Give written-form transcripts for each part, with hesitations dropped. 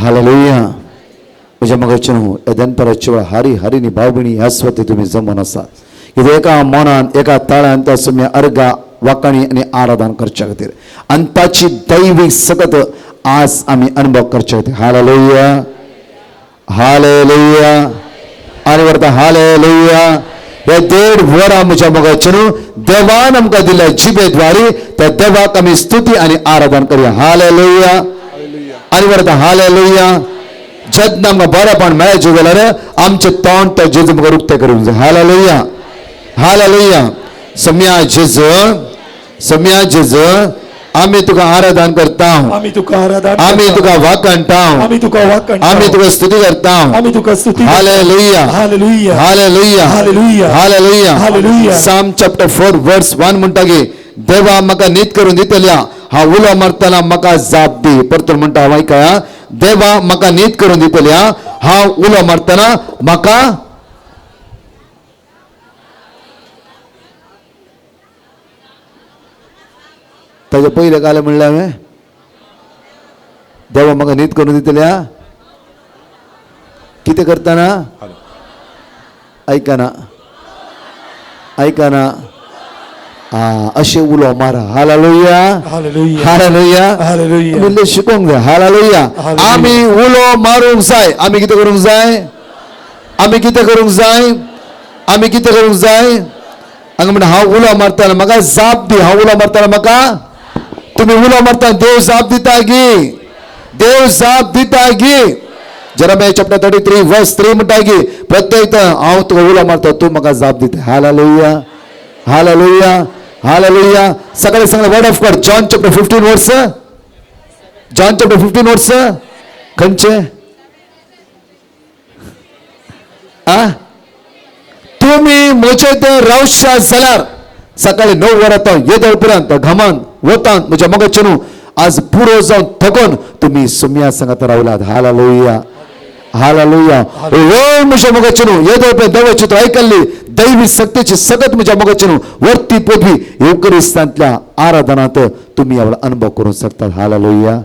Hallelujah. म्हज्या मगचनो हे दनपाराच्या वेळा हारी हारीनी भाव भयणी ह्या स्वती तुम्ही जमून आसा. इथे एका मनान एका ताळ्यान त्या तुम्ही अर्गा वाकाणी आणि आराधन करच्या खातीर आनी ताची दैवीक सकत आज आमी अनुभव करचे खातीर. हालेलुया हालेलुया आनी वरता हालेलुया. हे 1.5 वरां म्हज्या मगचनो देवान आमकां दिल्या जिबेद्वारी त्या देवाक आमी स्तुती आनी आराधन करया. हालेलुया आनी वरता हालेलुया. जेन्ना आमकां बरेपण मेळचें जाल्यार आमचें तोंड त्या जेजू म्हाका उक्तें करूंक जाय. Hallelujah hallelujah. सम्या जेजू आमी तुका आराधन करता, आमी तुका वाकणटा, आमी तुका स्तुती करता. Hallelujah hallelujah hallelujah hallelujah. Psalm chapter 4 verse 1 म्हणटा की देवा म्हाका नीत करून दितल्या हांव उलो मारतना म्हाका जाप दी. परतून म्हणटा हांव ऐकया देवा म्हाका नीत करून दितल्या हांव उलो मारतना म्हाका ताजे पयले काल म्हणलें हांवें देवा म्हाका नीत करून दितल्या कितें करतना ऐकना ऐकना अशें उलो मारा. Hallelujah hallelujah hallelujah. शिकोवंक जाय. हालेलुया. आमी उलो मारूंक जाय. आमी कितें करूंक जाय? आमी कितें करूंक जाय? आमी कितें करूंक जाय? हांगा म्हणटा हांव उलो मारतना म्हाका जाप दी. हांव उलो मारतना म्हाका तुम्ही उलो मारतना देव जाप दिता गी. देव जाप दिता गी. जेरेमिया चॅप्टर 33 वर्स 3 म्हणटा की प्रत्येक हांव तुका उलो मारता तूं म्हाका जाप दिता. Hallelujah hallelujah hallelujah. सकाळी सांगले word of God John chapter 15 वर्स. जॉन चॅप्टर 15 वर्स खंयचे तुम्ही म्हजे ते रावशा जाल्यार सकाळी 9 वरां येदळ पर्यंत घामान वतान म्हज्या मगचनू आज पुरो जावन थकोन तुम्ही सुम्या सांगात रावलात. Hallelujah hallelujah. ओ म्हज्या मगचनू येदळ पर्यंत देवाची तूं आयकल्ली दैवी शक्तीची सगत म्हज्या मगचनू वरती पदवी युकरिस्तांतल्या आराधनांत तुम्ही अनुभव करूंक शकतात. Hallelujah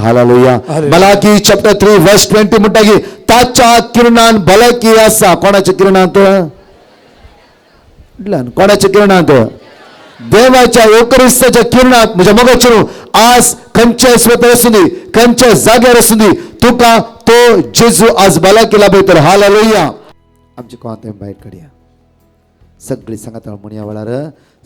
hallelujah. मलाकी चॅप्टर 3 वर्स 20 म्हणटा की ताच्या किरणान भलायकी आसा. कोणाच्या किरणांत? कोणाच्या किरणांत? देवाच्या योकरिस्ताच्या किरणात म्हज्या मगचनू आज खंयच्याय स्वतर आसूं दी खंयच्याय जाग्यार आसूं दी तुका तो जेजू आज भलायकी लाभयतलो. हालेलुया. आमचे कोंते भायर काडया सगळी सांगात म्हणया वेळार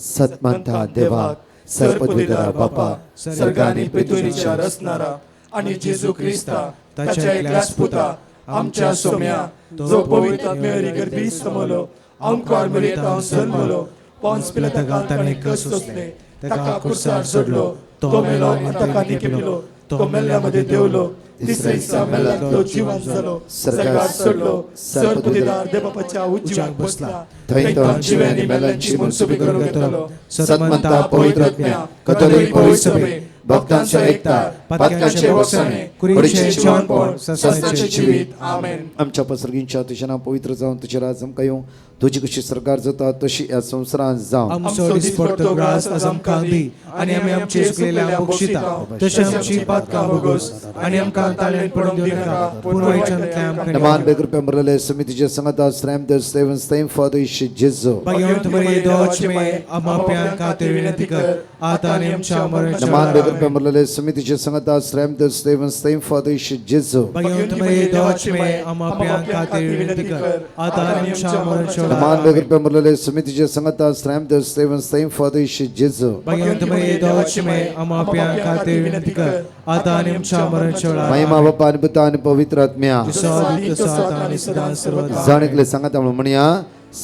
सतमंता देवाक सर्वपदवीधर बापा सर्गांनी पृथ्वीच्या रचणारा आणि जेजू ख्रिस्ता ताच्या एकल्याच पुता आमच्या सोम्या जो पवित्र आत्म्यावरी गर्भी समलो आमकां मरियेंत जल्मलो पोंस पिलाताका ताणें कस सोंसले ताका कुर्सार सोडलो तो मेलो आनी ताका निकेलो तो मेल्ल्यामध्ये देवलो तिसऱ्या दिसा मेल्ल्यांतलो जिवंत जालो सर्गार सोडलो सर्वपदवीधर देवबापाच्या उजव्याक बसला थंय तो जिव्यांनी मेल्ल्यांची मनसुबी करून घेतलो. सतमंता पवित्र आत्म्या कथोलिक पवित्र सभे भक्तांच्या एकता पातकाचे वसणे कुडीचे जेवणपण सस्त्याचे जिवीत. आमेन. आमच्या पसर्गींच्या तुझें नांव पवित्र जावन तुजें राज आमकां येवं. तुजी कशी सरकार जाता तशी ह्या संवसारांत जावं. आमचो दिसपडटो ग्रास आज आमकां दी आनी आमी आमचे चुकलेल्यांक बक्षिता तशें आमची पातकां भोगोस आनी आमकां ताळेन पडूंक दिनाका पूण वायटांतल्यान आमकां नमान बेकृपा मरले समितीचे संगता श्रम दर सेवन स्टेम फॉर द जेजू भगवंत मरे दोच में आमाप्यां खातीर विनंती कर आता आनी आमच्या मरणाच्या नमान बेकृपा मरले समितीचे संगता श्रम दर सेवन स्टेम फॉर द जेजू भगवंत मरे दोच में आमाप्यां खातीर विनंती कर आता आनी आमच्या मरणाच्या नमान बेकृपा मरले समितीचे संगता श्रम दर सेवन स्टेम फॉर द जेजू भगवंत मरे दोच में आमाप्यां खातीर विनंती कर आता आनी आमच्या मरणाच्या महिमा बापा आणि पिता आणि पवित्र आत्म्या जाणीकले सांगता म्हणया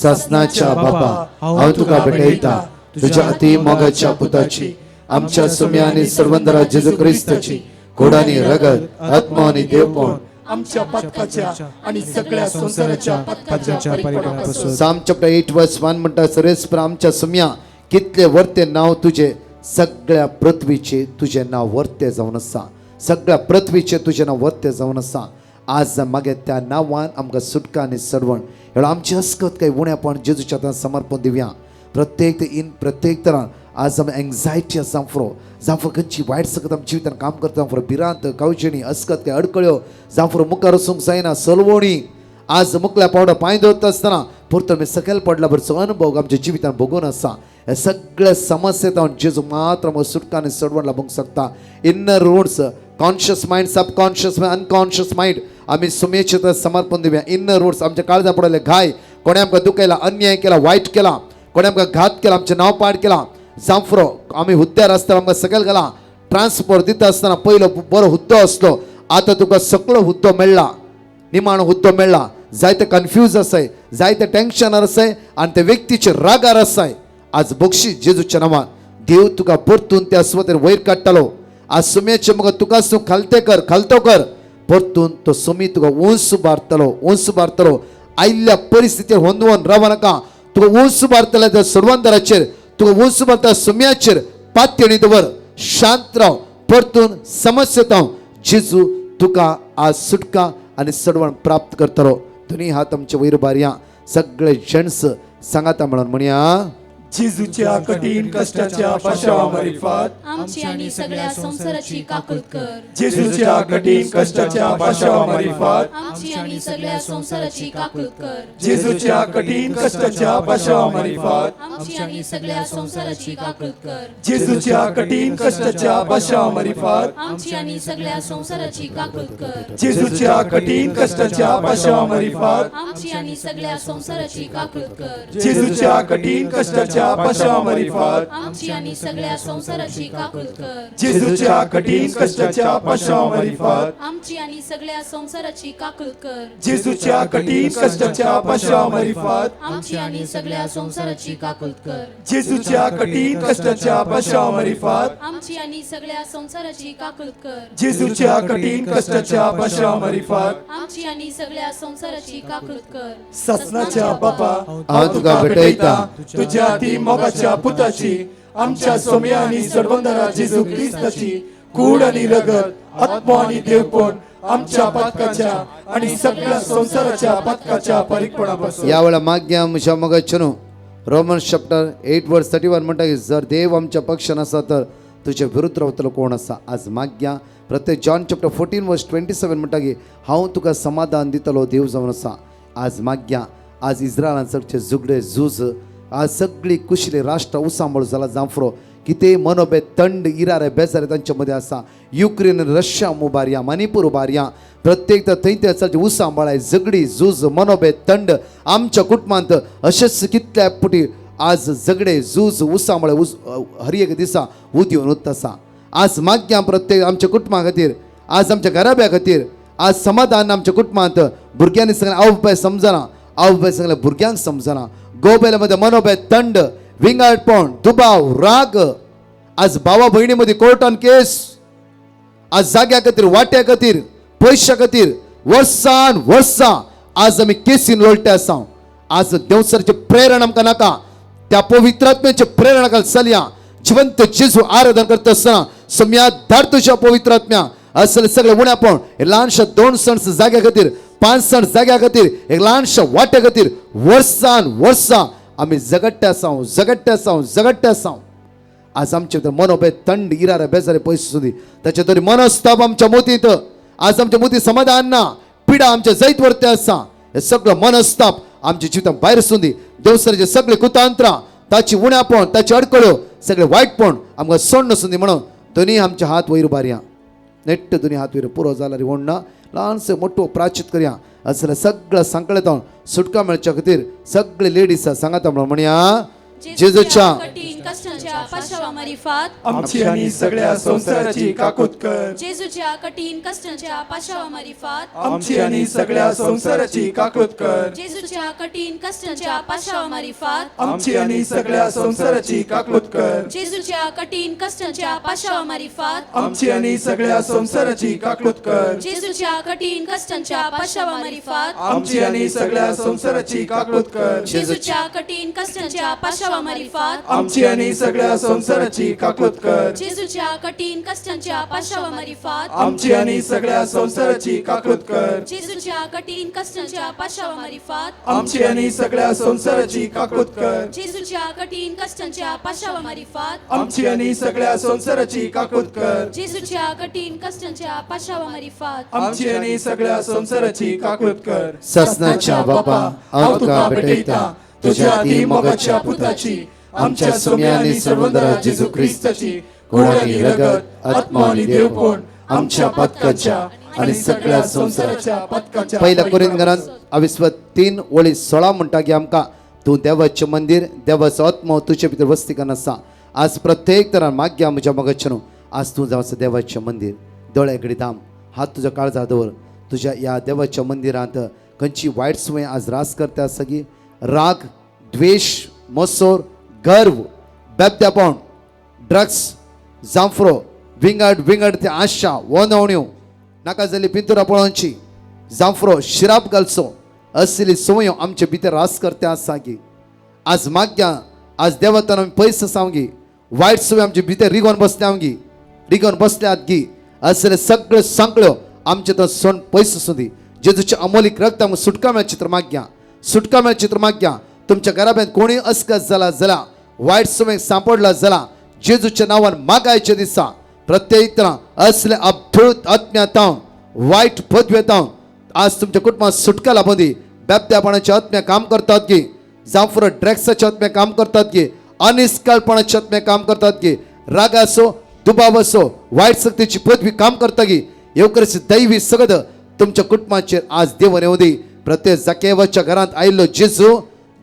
ससनाच्या बापा हांव तुका भेटयता तुझ्या अति मोगाच्या पुताची आमच्या सुम्या आणि सर्वंदरा जेजू ख्रिस्ताची कोडानी रगत आत्मा आणि देवपण आमच्या पत्काच्या आणि सगळ्या संसाराच्या पत्काच्या परिपूर्णतेपासून. साम चॅप्टर 8 वर्स 1 म्हणटा सरेस्पर आमच्या सुम्या कितले वर्ते नाव तुझे सगळ्या पृथ्वीचे तुझे नाव वर्ते जावन आसा. सगळ्या पृथ्वीचे तुझे नाव वर्ते जावन आसा. आज मागे त्या नांवान आमकां सुटका आनी सडवण हेळो आमची हस्कत काही उण्यापण जेजूच्या हातांत समर्पण दिवया. प्रत्येक तरान आज आमी एंग्जायटी आसा जांफरो खंयची वायट सकत आमी जिवितान काम करता जांफरो भिरांत कावचणी अस्कत काय अडकळ्यो जांफरो मुखार वचूंक जायना सलवणी आज मुखल्या पावडा पांय दवरता आसतना परतो आमी सकयल पडला भरचो अनुभव आमच्या जिवितान भोगून आसा हे सगळे समस्येत हांव जेजू मात्र आमकां सुटका आनी सडवण लाभूंक शकता inner roots conscious mind subconscious mind unconscious mind आमी सुमेचे समर्पण दिवया इन्नर रूट्स आमच्या काळजा पडले घाय कोणे आमकां दुखयला अन्याय केला वायट केला कोणे आमकां घात केला आमचें नांव पाड केला जांफरो आमी हुद्द्यार आसतना आमकां सकयल गेला ट्रान्सफर दिता आसतना पयलो बरो हुद्दो आसलो आतां तुका सकलो हुद्दो मेळ्ळा निमाणो हुद्दो मेळ्ळा जायते कन्फ्यूज आसाय जायते टेन्शनार आसाय आनी ते व्यक्तीचे रागार आसाय आज बक्षीस जेजूच्या नांवान देव तुका परतून त्या सुवातेर वयर काडटलो आज सुमेचे मग तुका खालते कर खालतो कर परतून तो सुमी तुका उंच बारतलो आयिल्ल्या परिस्थितीर होंदवून राव नाका तुका उंच बारतले त्या सडवंदराचेर तुका उंच बारता सुम्याचेर पातयेणी दवर शांत राव परतून समस्येत जेजू तुका आज सुटका आनी सडवण प्राप्त करतलो दोनी हात आमचे वयर बारया सगळे जेंट्स सांगाता म्हणून म्हणया जेजूच्या कठीण कष्टाच्या पाशवामार्फत आमची आणि सगळ्या संसाराची काकूत कर जेजूच्या कठीण कष्टाच्या पाशवामार्फत आमची आणि सगळ्या संसाराची काकूत कर जेजूच्या कठीण कष्टाच्या पाशवामार्फत आमची आणि सगळ्या संसाराची काकूत कर जेजूच्या कठीण कष्टाच्या पाशवामार्फत आमची आणि सगळ्या संसाराची काकूत कर जेजूच्या कठीण कष्टाच्या पाशवामार्फत आमची आणि सगळ्या संसाराची काकूत कर जेजूच्या कठीण कष्टाच्या पाशवामार्फत आमची आणि सगळ्या संसाराची काकूत कर जेजूच्या कठीण कष्टाच्या पाशवामार्फत आमची आणि सगळ्या संसाराची काकूत कर जेजूच्या कठीण कष्टाच्या पाशवामार्फत आमची आणि सगळ्या संसाराची काकूत कर जेजूच्या कठीण कष्टाच्या पाशवामार्फत आमची आणि सगळ्या संसाराची काकूत कर जेजूच्या कठीण कष्टाच्या पाशवामार्फत आमची आणि सगळ्या संसाराची काकूत कर ससनाच्या बापा हांव तुका भेटयता तुझ्या ती मोगाच्या पुताची आमच्या सोम्या आणि सडवंदरा जेजू क्रिस्ताची कूड आणि रगत आत्मा आणि देवपण आमच्या पथकाच्या आणि सगळ्या संसाराच्या पथकाच्या परिकपणापासून या वेळा माग्या म्हज्या मोगाचें रोमन्स चॅप्टर 8 वर्स 31 म्हणटा की जर देव आमच्या पक्षान आसा तर तुजे विरुद्ध रावतलो कोण आसा आज माग्या प्रत्येक जॉन चॅप्टर 14 वर्स 27 म्हणटा की हांव तुका समाधान दितलो देव जावन आसा आज माग्या आज इस्रायलान सगळे झुगडे झूज आज सगळी कुशली राष्ट्र उसांबळ जाला जांफरो कितें मनोभेद थंड इरारे बेजारे तांचे मदें आसा युक्रेन रशिया उबारया मणिपूर उबारया प्रत्येक थंय ते चलचे उसांबळाय झगडी झूज मनोभेद थंड आमच्या कुटुंबांत अशेच कितल्या पुटी आज झगडे झूज उसांबळे हर एक दिसा उत येवन वता आसा आज माग्या प्रत्येक आमच्या कुटुंबा खातीर आज आमच्या घराब्या खातीर आज समाधान आमच्या कुटुंबांत भुरग्यांनी सगळें आवय समजना आवय सगळ्या भुरग्यांक समजना गोबेला मध्ये मनोभेद थंड विंगडपण दुबाव राग आज भावा भयणी मध्ये कोर्टान केस आज जाग्या खातीर वाट्या खातीर पयशा खातीर वर्सां आज आमी केसीन लोळटे आसा आज देवसरचे प्रेरण आमकां नाका त्या पवित्रात्म्याचे प्रेरणाखाल चलया जिवंत जेजू आराधन करता आसतना सम्या धाड तुज्या पवित्रात्म्या असले सगळे उण्यापण हे ल्हानशा 2 सण जाग्या खातीर 5 सण जाग्या खातीर एक ल्हानशा वाट्या खातीर वर्सां आमी झगडटे आसा आज आमचे भितर मनोभेद थंड इरारे बेजारे पयस सुदी ताचे तरी मनस्ताप आमच्या मोतींत आज आमच्या मोती समाधान ना पिडा आमच्या जैत वरते आसा हे सगळं मनस्ताप आमच्या जिवितांत भायर सुदी देवसराचे सगळे कुतांत्रां ताची उण्यापण ताची अडकळ्यो सगळे वायटपण आमकां सोडून सुदी म्हणून दोनी आमचे हात वयर बारया नेट्ट दोनी हात वयर पुरो जाला रे ना ल्हानसे मोठो प्राचित करया असले सगळं संकळेतावन सुटका मेळच्या खातीर सगळे लेडीज सांगाता म्हणून म्हणया जेजूच्या कठीण कष्टाच्या पाशवामार्फत आमची आणि सगळ्या संसाराची काकूत कर जेजूच्या कठीण कष्टाच्या पाशवामार्फत आमची आणि सगळ्या संसाराची काकूत कर जेजूच्या कठीण कष्टाच्या पाशवामार्फत आमची आणि सगळ्या संसाराची काकूत कर जेजूच्या कठीण कष्टाच्या पाशवामार्फत आमची आणि सगळ्या संसाराची काकूत कर जेजूच्या कठीण कष्टाच्या पाशवामार्फत आमची आणि सगळ्या संसाराची काकूत कर जेजूच्या कठीण कष्टाच्या पाशवामार्फत आमची आणि आणि सगळ्या संसाराची काकूत कर. जेजूच्या कठीण कष्टांच्या पाशावामार्फत आमची आणि सगळ्या संसाराची काकूत कर. जेजूच्या कठीण कष्टांच्या पाशावामार्फत आमची आणि सगळ्या संसाराची काकूत कर. जेजूच्या कठीण कष्टांच्या पाशावामार्फत आमची आणि सगळ्या संसाराची काकूत कर. जेजूच्या कठीण कष्टांच्या पाशावामार्फत आमची आणि सगळ्या संसाराची काकूत कर. ससनाच्या बापा हांव तुका भेटयता तुझ्या ती मोगाच्या पुताची आमच्या सोम्या आणि सर्वंदरा जेजू ख्रिस्ताची कोड आणि रगत आत्मा आणि देवपण आमच्या पथकाच्या आणि सगळ्या संसाराच्या पथकाच्या पहिल्या कोरिंथीयांत 23:16 म्हणटा की आमकां तूं देवाचें मंदिर देवाचो आत्मो तुजे भितर वस्ती करन आसा. आज प्रत्येक तरान माग्या म्हज्या मोगाचें आज तूं जावं देवाचें मंदिर. दोळे घडी दाम हात तुज्या काळजार दवर. तुज्या ह्या देवाच्या मंदिरांत खंयची वायट संवय आज रास करता आसा की राग द्वेष मोसोर गर्व बेबदेपण ड्रग्स जांफ्रो विंगड ते आशा वनवण्यो नाका जाली पिंतुरां पळोवची जांफ्रो शिराप घालचो असली संवयो आमचे भितर रास करता आसा की आज माग्या आज देवतान आमी पयस आसाव गी वायट संवय आमचे भितर रिगोवन बसल्यात गी असले सगळे सांकळ्यो आमचे तो सोन पयस सुदी जेजूच्या अमोलीक रक्त आमकां सुटका मेळची तर माग्या तुमच्या घराब्यान कोणी अस्कस जाला जाल्यार वायट संवय सांपडला जाल्यार जेजूच्या नांवान मागायचे दिसा प्रत्येक तरां असले अब्दूत आत्म्यातां वायट पदव्यतां आज तुमच्या कुटुंबात सुटका लाभून दी. बेबद्यापणाचे आत्म्या काम करतात की जांफर ड्रग्साचे आत्म्या काम करतात की अनिष्काळपणाचे आत्म्या काम करतात की राग असो दुबाव असो वायट शक्तीची पदवी काम करता की येवकरची दैवी सगद तुमच्या कुटुंबाचेर आज देवन येवं दी. प्रत्येक जाकेवाच्या घरांत आयिल्लो जेजू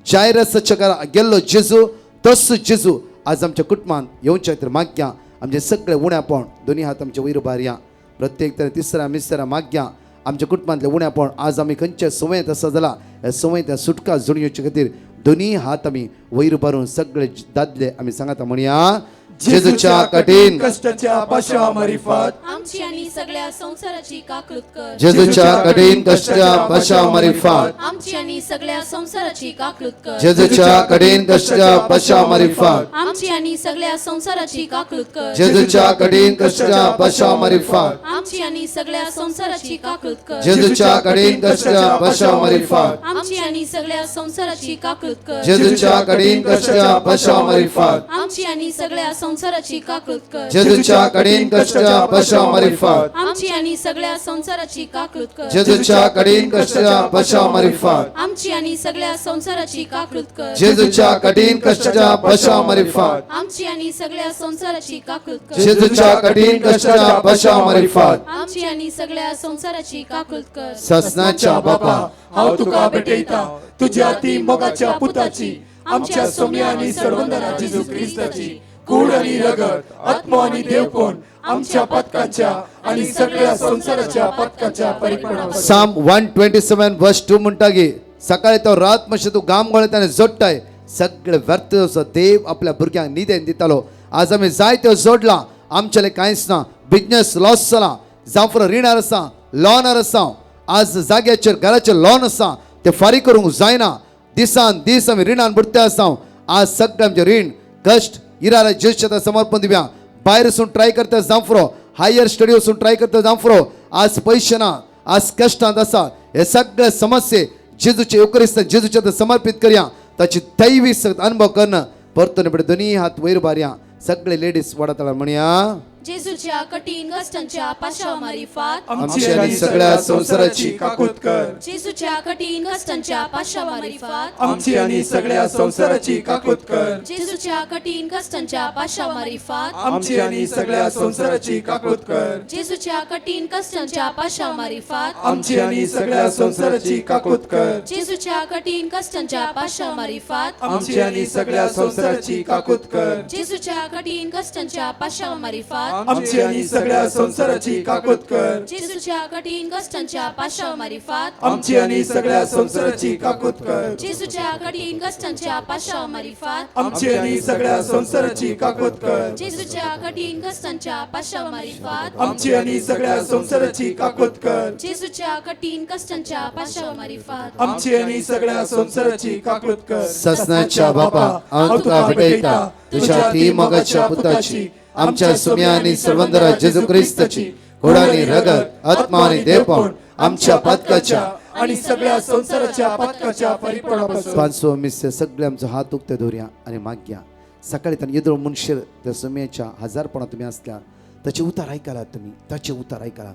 जायरसाच्या घरांत गेल्लो जेजू तसो जेजू आज आमच्या कुटुंबांत येवचे तर माग्या आमचे सगळे उण्यापण दोन्ही हात आमचे वयर भारया. प्रत्येक तरेन तिसऱ्या मिसऱ्या माग्या आमच्या कुटुंबांतले उण्यापण आज आमी खंयच्या संवयेंत आसा जाल्यार ह्या संवयेंत सुटका जोडयोचे खातीर दोन्ही हात आमी वयर भरून सगळे दादले आमी सांगाता म्हणया जेजूच्या कठीण कष्टाच्या पाशावामार्फत आमची आणि सगळ्या संसाराची काकूत कर. जेजूच्या कठीण कष्टाच्या पाशावामार्फत आमची आणि सगळ्या संसाराची काकूत कर. जेजूच्या कठीण कष्टाच्या पाशावामार्फत आमची आणि सगळ्या संसाराची काकूत कर. जेजूच्या कठीण कष्टाच्या पाशावामार्फत आमची आणि सगळ्या संसाराची काकूत कर. जेजूच्या कठीण कष्टाच्या पाशावामार्फत आमची आणि सगळ्या संसाराची काकूत कर. जेजूच्या कठीण कष्टाच्या पाशावामार्फत आमची आणि सगळ्या संसाराची काकूत कर. जेजूच्या कठीण कष्टाच्या पाशावामार्फत आमची आणि सगळ्या संसाराची काकूत कर. जेजूच्या कठीण कष्टाच्या पाशावामार्फत आमची आणि सगळ्या संसाराची काकूत कर. जेजूच्या कठीण कष्टाच्या पाशावामार्फत आमची आणि सगळ्या संसाराची काकूत कर. जेजूच्या कठीण कष्टाच्या पाशावामार्फत आमची आणि सगळ्या संसाराची काकूत कर. ससनाच्या बापा हांव तुका भेटयता तुझ्या ती मोगाच्या पुताची आमच्या सोम्या आणि सर्वंदरा जेजू ख्रिस्ताची कूड आणि रगत आत्मा आणि देवपण आमच्या पथकाच्या आणि सगळ्या संसाराच्या पथकाच्या परिपूर्ण साम 127 वर्स 2 म्हणटा की सकाळी तो रात मातशें तूं घाम गळयता आनी जोडटाय सगळे व्यर्थ असो देव आपल्या भुरग्यांक निदेन दितालो. आज आमी जायत्यो जोडला आमचेले कांयच ना. बिजनेस लॉस जाला जावं रिणार आसा लॉनार आसा आज जाग्याचेर घराचेर लॉन आसा ते फारीक करूंक जायना. दिसान दीस आमी रिणान बुडते आसा. आज सगळे आमचे रीण कश्ट इरारा जेजूच्या समर्पण दिव्या. भायर वचून ट्राय करता जांफ्रो हायर स्टडी वचून ट्राय करता जांफ्रो आज पयशे ना आज कश्टांत आसा. हे सगळे समस्ये जेजूचे युक्रिस्तान जेजूच्या समर्पित करया. ताची दैवी सगत अनुभव करणं परतून दोन्ही हात वयर भारया. सगळे लेडीज वडातळा म्हणया जेजूच्या कठीण कष्टांच्या पाशावामार्फत आमची आणि सगळ्या संसाराची काकूत कर. जेजूच्या कठीण कष्टांच्या पाशावामार्फत आमची आणि सगळ्या संसाराची काकूत कर. जेजूच्या कठीण कष्टांच्या पाशावामार्फत आमची आणि सगळ्या संसाराची काकूत कर. जेजूच्या कठीण कष्टांच्या पाशावामार्फत आमची आणि सगळ्या संसाराची काकूत कर. जेजूच्या कठीण कष्टांच्या पाशावामार्फत आमची आणि सगळ्या संसाराची काकूत कर. जेजूच्या कठीण कष्टांच्या पाशावामार्फत आमची आणि सगळ्या संसाराची काकूत कर. जेजूच्या कठीण कष्टांच्या पाशामारिफात आमची आणि सगळ्या संसाराची काकूत कर. जेजूच्या कठीण कष्टांच्या पाशामारिफात आमची आणि सगळ्या संसाराची काकूत कर. जेजूच्या कठीण कष्टांच्या पाशामारिफात आमची आणि सगळ्या संसाराची काकूत कर. जेजूच्या कठीण कष्टांच्या पाशामारिफात आमची आणि सगळ्या संसाराची काकूत कर. ससनाच्या बापा हांव तुका भेटयता तुझ्या ती मोगाच्या पुताची आमच्या सुम्या आणि सर्वंदरा जेजू क्रिस्ताची घोडानी रगत आत्मा आणि देवपण आमच्या पातकाच्या आणि सगळ्या संसाराच्या पातकाच्या परिपणापासून. पांचवो मिस्य सगळे आमचो हात उक्ते दवरया आणि मागया. सकाळी तान येदो मनशेर त्या सुम्याच्या हजारपणा तुम्ही असल्या ताचे उतार ऐकाला, तुम्ही ताचे उतार ऐकाला.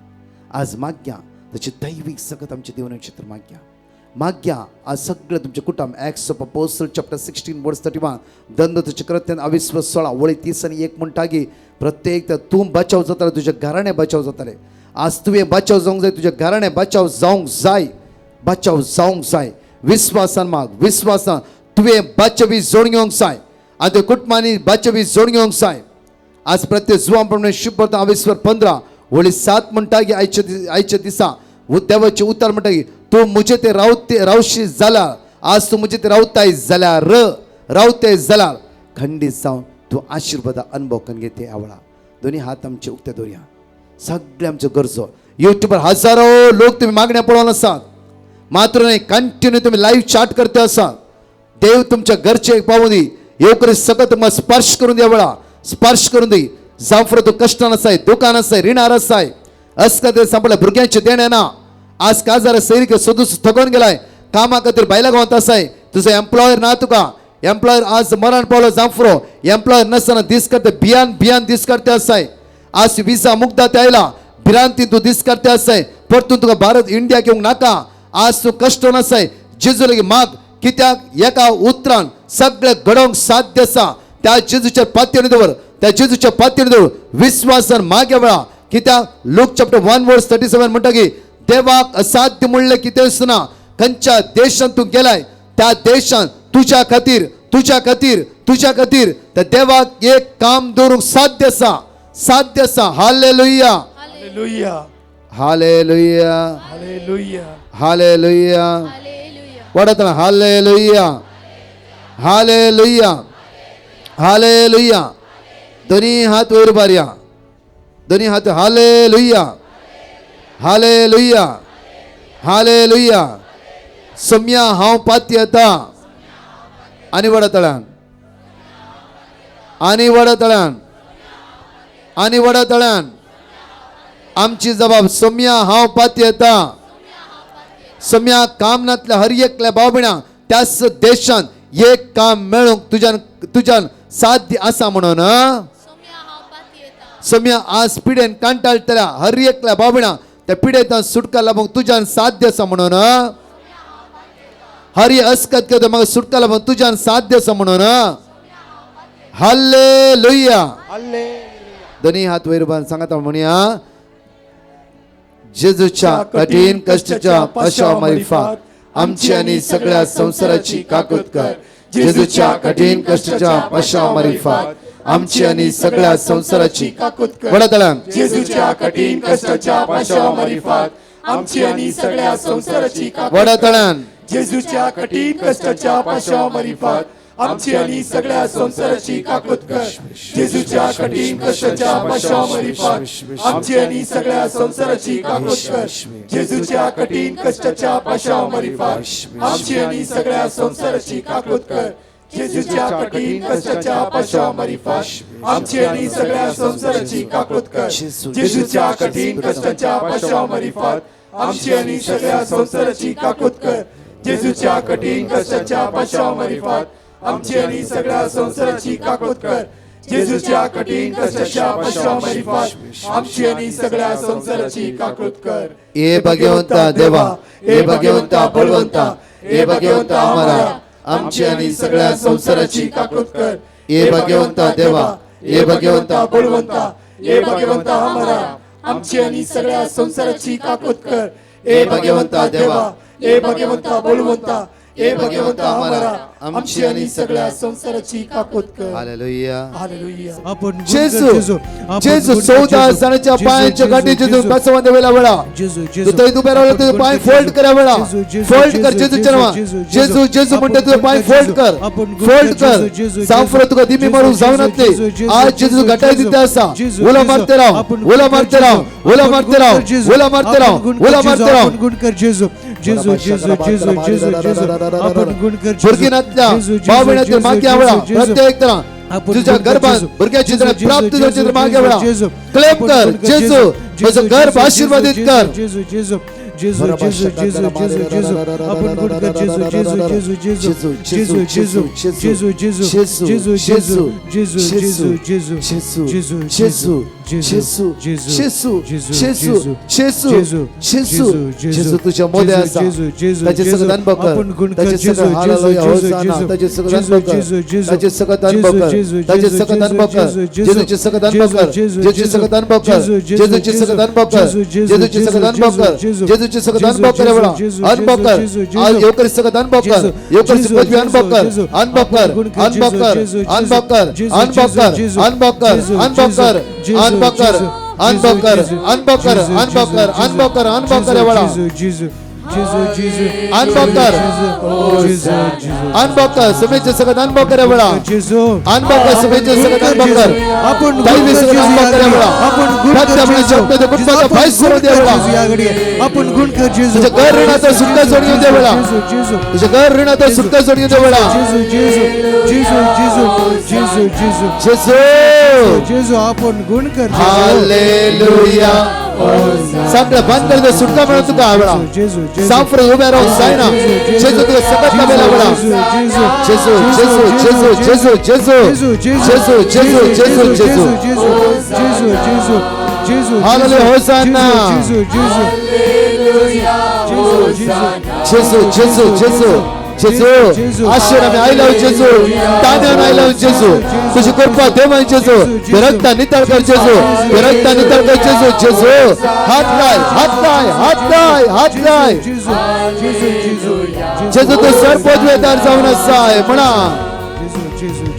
आज मागया ताची दैविक सगत आमचे देवना क्षेत्र मागया. आज सगळं तुमचे कुटुंब ॲक्ट्स ऑफ अपोस्टल चॅप्टर 16 वर्स 31 दंडोचे कृत्यान 20:16 वळी 30 आणि 1 म्हणटागी प्रत्येक तूं बचाव जाताले, तुझ्या घराणे बचाव जाताले. आज तुवें बचाव जावंक जाय, तुझ्या घराणे बचाव जावंक जाय. विश्वासान माग, विश्वासान तुवें बचावी जोड घेवंक जाय. आनी कुटुंबांनी बचावी जोड घेवंक जाय. आज प्रत्येक जुवांप्रमाणे शुभ 15 वळी 7 म्हणटागी आयच्या दिसा देवाचे उतार म्हणटागी तू मुझे ते रावशी जाल्यार, आज तू मुझे ते रावताय जाल्यार खंडीत जावन तू आशीर्वाद अनुभव करून घेते. आवळा दोन्ही हात आमचे उक्ते दवरया. सगळे आमच्यो गरजो युट्यूबर हजारो लोक तुम्ही मागण्या पळोवन आसात, मात्र नाही कंटिन्यू तुम्ही लाईव्ह चॅट करते आसात. देव तुमच्या घरचे पावून दी, येवकरी सगळं तुम्हाला स्पर्श करून द्या. वेळा स्पर्श करून दी. जावफर तू कष्टान आसाय, दुकान आसाय, रिणार आसाय, असं ते सांपल्या भुरग्यांचे देणे ना. आज काजार सैरिक सदूस थकून गेलाय, कामा खातीर भायल्या गावात आसाय, तुझो एम्प्लॉयर ना, तुका एम्प्लॉयर आज मरण पावलो जांफरो, एम्प्लॉयर नसताना दीस करते भियान दीस करते आसाय. आज विजा मुग्धा ते आयला भिरांती तू दीस करते आसाय. परतून तुका भारत इंडिया घेवंक नाका. आज तू कष्ट नसाय, जेजू लगी माग, कित्याक एका उतरान सगळे घडोवंक साध्य आसा. त्या जेजूच्या पातयेर दवर, त्या जेजूच्या पातयेर दवर विश्वासान मागे वेळा. कित्याक लूक चॅप्टर 1 वर्स 37 म्हणटा की देवाक असाध्य म्हणले कितें आसना. खंयच्या देशांत तू गेलाय त्या देशांत तुझ्या खातीर त्या देवाक एक काम दवरूंक साध्य आसा. Hallelujah, hallelujah, hallelujah, hallelujah, hallelujah. वडत हालेलुया, हालेलुया, हालेलुया. दोन्ही हात वयर बारया, दोन्ही हात. Hallelujah, hallelujah, hallelujah. सम्या हांव पाती येता आनी वडतळ्यान, आनी वडतळ्यान, आनी वडतळ्यान. आमची जबाब सम्या हांव पाती येता. सम्या कामनातल्या हर एकल्या भावबिणा त्याच देशांत एक काम मेळूंक तुज्यान साध्य आसा म्हणून. सम्या आज पिडेन कांटाळटल्या हर एकल्या भावबिणा त्या पिडेतान सुटका लावंक तुज्यान साध्य आसा म्हणून. हरी अस्कत केतो म्हाका सुटका लावंक तुज्यान साध्य आसा म्हणून. हालेलुया. दोन्ही हात वयर बांद सांगात म्हणया. जेजूच्या कठीण कष्टाच्या पाशामारिफात आमची आणि सगळ्या संसाराची काकूत कर. जेजूच्या कठीण कष्टाच्या पाशामारिफात आमची आणि सगळ्या संसाराची काकूत कर. वडतळ्यान. जेजूच्या कठीण कष्टाच्या पाशामारिफात आमची आणि सगळ्या संसाराची काकूत कर. वडतळ्यान. जेजूच्या कठीण कष्टाच्या पाशामारिफात आमची आणि सगळ्या संसाराची काकूत कर. जेजूच्या कठीण कष्टाच्या पाशामारिफात आमची आणि सगळ्या संसाराची काकूत कर. जेजूच्या कठीण कष्टाच्या पाशामारिफात आमची आणि सगळ्या संसाराची काकूत कर. जेजूच्या कठीण कष्टाच्या पाशामारिफात आमची आणि सगळ्या संसाराची काकूत कर. जेजूच्या कठीण कष्टाच्या पाशामारिफात आमची आणि सगळ्या संसाराची काकूत कर. जेजूच्या कठीण कष्टाच्या पाशामारिफात आमची आणि सगळ्या संसाराची काकूत कर. जेजूच्या कठीण कष्टाच्या पाशामारिफात आमची आणि सगळ्या संसाराची काकूत कर. ए भगवंता देवा, ए भगवंता बळवंता, ए भगवंता आम्हाला आमची आणि सगळ्या संसाराची काकूत कर. ए भगवंता देवा, ए भगवंता बळवंता, ए भगवंता आम्हाला आमची आणि सगळ्या संसाराची काकूत कर. ए भगवंता देवा, ए भगवंता बळवंता, हे भगवंता आम्हाला आमची आणि सगळ्या संसाराची काकोत कर. हालेलुया. हालेलुया. आपण जेजू जेजू 14 जणांच्या पायांच्या गाठी जेजू बसवून वेळा वेळा तू तै उभे राहिला तुझे पाय फोल्ड करा वेळा फोल्ड कर जेजूच्या नावा जेजू जेजू म्हणते तुझे पाय फोल्ड कर साफर तुका दिमी मारून जाऊन ते आज जेजू घटाय दिते असा ओला मारते राव ओला मारते राव ओला मारते राव ओला मारते राव ओला मारते राव गुण कर जेजू जेजू जेजू जेजू जेजू जेजू आपण गुण कर बुरकिनातल्या भावनातील मागे आवळा प्रत्येक तरह तुझ्या गर्भात भुरग्याची प्राप्त चित्र मागे वळा क्लेम कर जेजू तुझं गर्भ आशीर्वादित कर जेजू जेजू जेजू जेजू जेजू जेजू जेजू आपण गुण कर जेजू जेजू जेजू जेजू जेजू जेजू जेजू जेजू जेजू जेजू जेजू जेजू जेजू जेजू जेजू जेजू जेजू जेजू जेजू तुझ्या मध्ये असा त्याचे सगळं अनुभव कर त्याचे सगळं हालेलुया होसाना त्याचे सगळं अनुभव कर त्याचे सगळं अनुभव कर त्याचे सगळं अनुभव कर जेजूचे सगळं अनुभव कर जेजूचे सगळं अनुभव कर जेजूचे सगळं अनुभव कर जेजूचे सगळं अनुभव कर जेजूचे सगळं अनुभव कर बळा अनुभव कर आज योकर सगळं अनुभव कर योकर पदवी अनुभव कर अनुभव कर अनुभव कर अनुभव कर अनुभव कर अनुभव कर अनुभव कर अनुभव कर अनुभव कर अनुभव कर अनुभव कर अनुभव कर अनुभव कर बळा अनुभव कर अनुभव कर समेचे सगळं अनुभव कर बळा अनुभव कर समेचे सगळं अनुभव कर आपण दैवी सगळं अनुभव कर बळा फक्त आपल्या शब्दाचे कुटुंबाचा फायदा दे बळा आपण गुण कर जेजू तुझ्या घर ऋणाचा सुटका सोडून दे बळा तुझ्या घर ऋणाचा सुटका सोडून दे बळा जेजू जेजू जेजू जेजू जेजू जेजू जेजू आपण गुण कर हालेलुया सगळं बंद कर दे सुटका मिळून तुका आवडा जेजू साफर उभे राहून जायना जेजू तुका सकत लावेला आवडा जेजू जेजू जेजू जेजू जेजू जेजू जेजू जेजू जेजू जेजू जेजू जेजू हालेलुया होसाना जेजू जेजू जेजू जेजू आशीर्वाद आय लव जेजू तान्यान आय लव जेजू तुझी कृपा दे मन जेजू रक्ता नितळ कर जेजू रक्ता नितळ कर जेजू जेजू हात काय हात काय हात काय हात काय जेजू तो सरपदवेदार जाऊन असाय म्हणा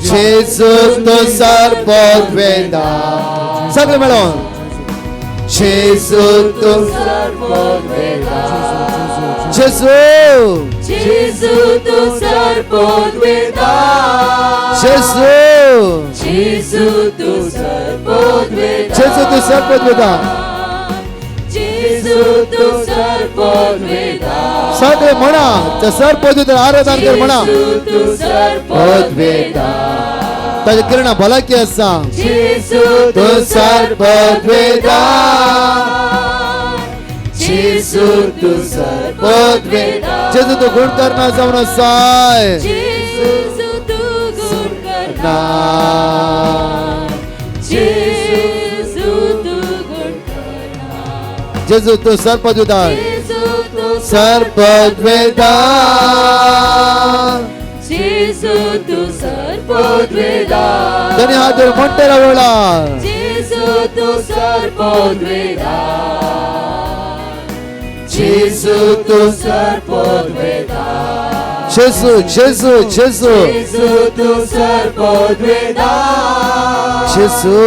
जेजू तो सरपदवेदार सगळे मिळून जेजू तो जेजू जेजू तू सर्वोद्वेदार जेजू जेजू तू सर्वोद्वेदार जेजू तो सरपदवेदार जेजू तू सर्वोद्वेदार सगळे म्हणा त्या सरपदवेदार आराधना कर म्हणा तू सर्वोद्वेदार ताजे किरणा भला की असा जेजू तो सरपदवेदार जेजू तू सरपदवेदार जेजू तो गुण करना जाऊन असाय जेजू तू गुण करना जेजू तू गुण करना जेजू तो सरपदवेदार जेजू तू सरपदवेदार जेजू तू सर्वोद्वेदार त्यांनी हात धरून म्हणते रावळा जेजू तू सर्वोद्वेदार जेजू तू सर्वोद्वेदार जेजू जेजू जेजू जेजू तू सर्वोद्वेदार जेजू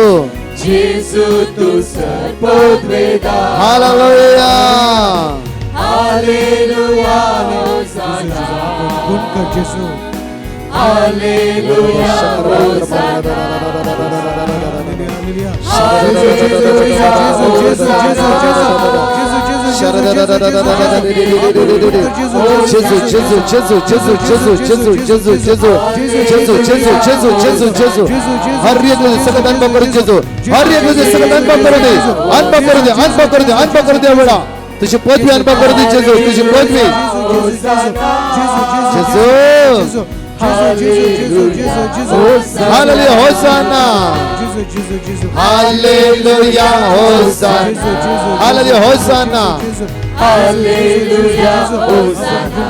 जेजू तू सर्वोद्वेदार हालेलुया हालेलुया होसाना गुण कर जेजू हालेलुया होसाना हर एक सगळं अनुभव करून जेजू हर एक सगळं अनुभव करू दे अनुभव करू दे अनुभव करू दे अनुभव करू दे बडा तुझी पदवी अनुभव करू दे जेजू तुझी पदवी जेजू हालेलुया होसाना हालेलुया होसाना हालेलुया होसाना हालेलुया होसाना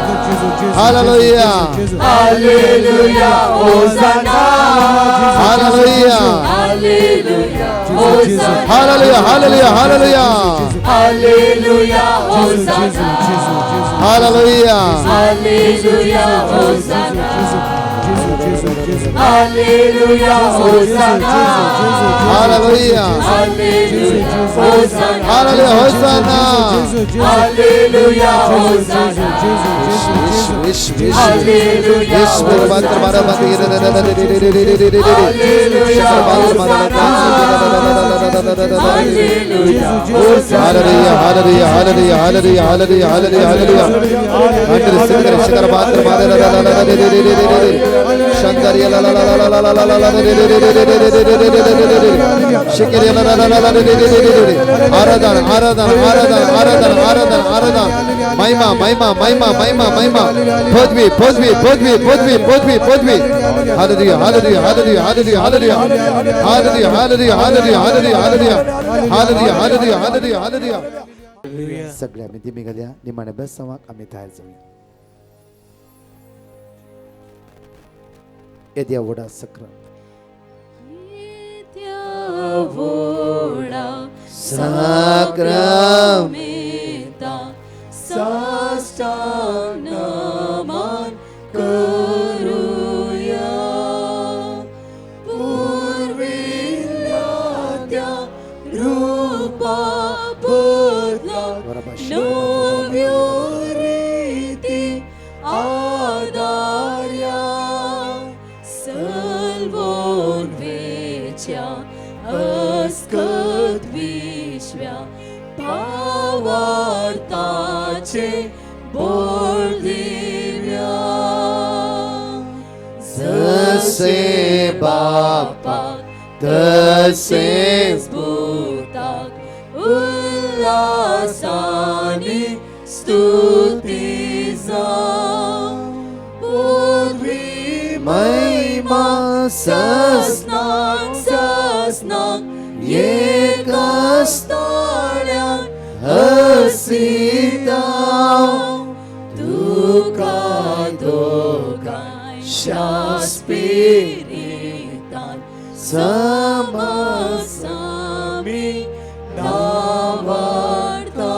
हालेलुया हालेलुया होसाना हालेलुया हालेलुया होसाना हालेलुया हालेलुया हालेलुया Hallelujah, Hosanna. हालेलुया Hallelujah, Hosanna. Hallelujah, Hosanna. हालेलुया Hallelujah, Hosanna. हालेलुया होसाना Hallelujah, Hosanna. विश्व Hallelujah, विश्व बंदर मारा बंद हालेलुया hallelujah hallelujah hallelujah hallelujah hallelujah हालेलुया अंदर सिंगर शिखर बांदर मारे शंकर ला ला ला ला ला ला ला ला शिखर ला ला ला ला आराधना आराधना आराधना आराधना आराधना आराधना महिमा महिमा महिमा महिमा महिमा पृथ्वी पृथ्वी पृथ्वी पृथ्वी पृथ्वी पृथ्वी hallelujah hallelujah hallelujah hallelujah hallelujah hallelujah hallelujah hallelujah hallelujah hallelujah hallelujah hallelujah hallelujah hallelujah सगळ्या मी धीमी घाल्या निमाणे बस संवाद आम्ही तयार जाऊया येद्या vada सक्र Voda Sakramenta Sastang naman karuya Purvilyatya rupa budla Navyoriti adarya Salvon vechya अस्कत विश्व्या पावार्ताचे बोल दिव्या जसे बापा तसेच भूतात उल्हासाने स्तुतीचा पूर्वी महिमा सस्नाक सस्नाक एकस्ताळ्या हसिता तुका दोघां शास्पिरितान समसामी नावार्ता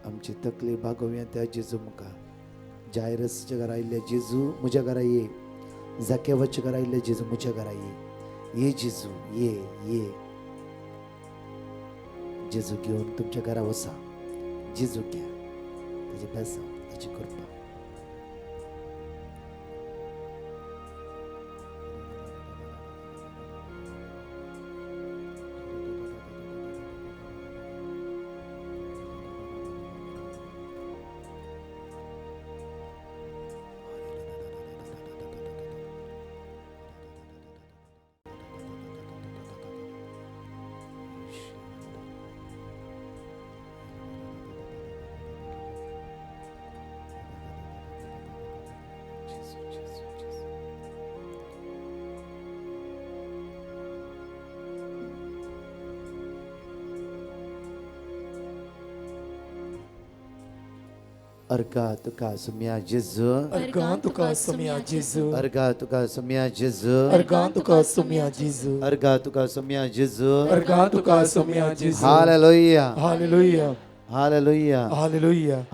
आमची तकलीफ भागोव्या त्या जेजू मुका जायरस घरा आयिल्ले जेजू म्हज्या घरा ये जाकेवच्या घरा आयिल्ले जेजू म्हज्या घरा ये जेजू ये ये जेजू घेऊन तुमच्या घरा वसा जेजू घ्या ताची बेसा ताची कृपा Arga tuka sumia Jesu. Argan tuka sumia Jesu. Arga tuka sumia Jesu. Argan tuka sumia Jesu. Arga tuka sumia Jesu. Argan tuka sumia Jesu. Hallelujah. Hallelujah. Hallelujah. Hallelujah.